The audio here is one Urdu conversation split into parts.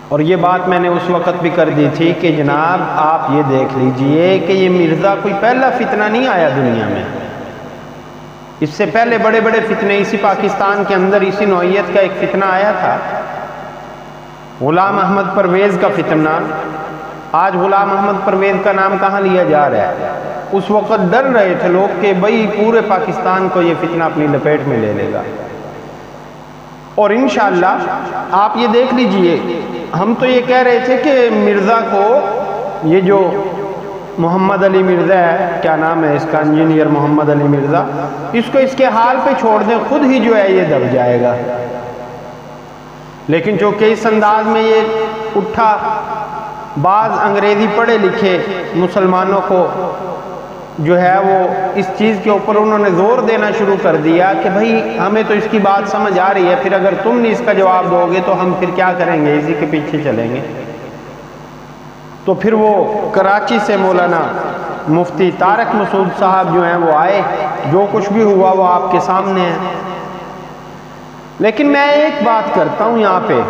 اور یہ بات میں نے اس وقت بھی کر دی تھی کہ جناب آپ یہ دیکھ لیجئے کہ یہ مرزا کوئی پہلا فتنہ نہیں آیا دنیا میں، اس سے پہلے بڑے بڑے فتنے اسی پاکستان کے اندر اسی نوعیت کا ایک فتنہ آیا تھا، غلام احمد پرویز کا فتنہ۔ آج غلام احمد پرویز کا نام کہاں لیا جا رہا ہے؟ اس وقت ڈر رہے تھے لوگ کہ بھئی پورے پاکستان کو یہ فتنہ اپنی لپیٹ میں لے لے گا، اور انشاءاللہ آپ یہ دیکھ لیجئے، ہم تو یہ کہہ رہے تھے کہ مرزا کو، یہ جو محمد علی مرزا ہے، کیا نام ہے اس کا، انجینئر محمد علی مرزا، اس کو اس کے حال پہ چھوڑ دیں، خود ہی جو ہے یہ دب جائے گا۔ لیکن چونکہ اس انداز میں یہ اٹھا، بعض انگریزی پڑھے لکھے مسلمانوں کو جو ہے وہ اس چیز کے اوپر انہوں نے زور دینا شروع کر دیا کہ بھئی ہمیں تو اس کی بات سمجھ آ رہی ہے، پھر اگر تم نہیں اس کا جواب دو گے تو ہم پھر کیا کریں گے، اسی کے پیچھے چلیں گے۔ تو پھر وہ کراچی سے مولانا مفتی طارق مسعود صاحب جو ہیں وہ آئے، جو کچھ بھی ہوا وہ آپ کے سامنے ہے۔ لیکن میں ایک بات کرتا ہوں یہاں پہ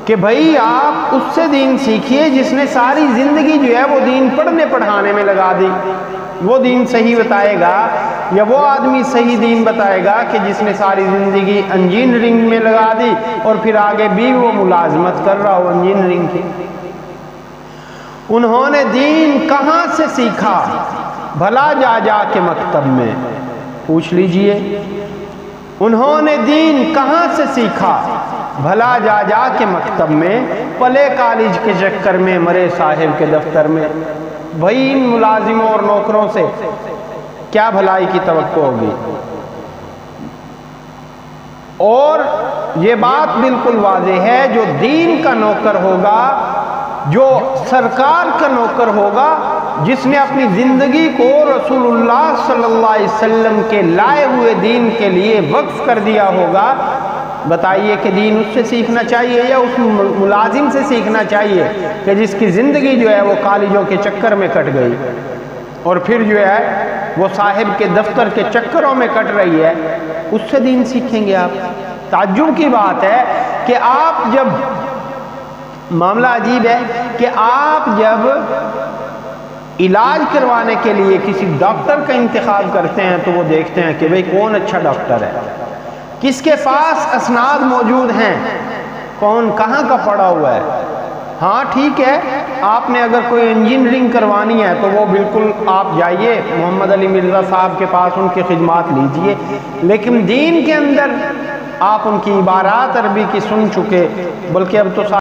کہ بھئی آپ اس سے دین سیکھیے جس نے ساری زندگی جو ہے وہ دین پڑھنے پڑھانے میں لگا دی، وہ دین صحیح بتائے گا، یا وہ آدمی صحیح دین بتائے گا کہ جس نے ساری زندگی انجینئرنگ میں لگا دی اور پھر آگے بھی وہ ملازمت کر رہا ہو انجینئرنگ کی۔ انہوں نے دین کہاں سے سیکھا؟ بھلا جا جا کے مکتب میں پوچھ لیجئے، انہوں نے دین کہاں سے سیکھا؟ بھلا جا جا کے مکتب میں، پلے کالج کے چکر میں، مرے صاحب کے دفتر میں۔ بھائی ان ملازموں اور نوکروں سے کیا بھلائی کی توقع ہوگی؟ اور یہ بات بالکل واضح ہے، جو دین کا نوکر ہوگا، جو سرکار کا نوکر ہوگا، جس نے اپنی زندگی کو رسول اللہ صلی اللہ علیہ وسلم کے لائے ہوئے دین کے لیے وقف کر دیا ہوگا، بتائیے کہ دین اس سے سیکھنا چاہیے یا اس ملازم سے سیکھنا چاہیے کہ جس کی زندگی جو ہے وہ کالجوں کے چکر میں کٹ گئی اور پھر جو ہے وہ صاحب کے دفتر کے چکروں میں کٹ رہی ہے؟ اس سے دین سیکھیں گے آپ؟ تعجب کی بات ہے کہ آپ جب، معاملہ عجیب ہے کہ آپ جب علاج کروانے کے لیے کسی ڈاکٹر کا انتخاب کرتے ہیں تو وہ دیکھتے ہیں کہ بھئی کون اچھا ڈاکٹر ہے، کس کے پاس اسناد موجود ہیں، کون کہاں کا پڑھا ہوا ہے۔ ہاں ٹھیک ہے، آپ نے اگر کوئی انجینئرنگ کروانی ہے تو وہ بالکل آپ جائیے محمد علی مرزا صاحب کے پاس، ان کی خدمات لیجئے، لیکن دین کے اندر آپ ان کی عبارات عربی کی سن چکے، بلکہ اب تو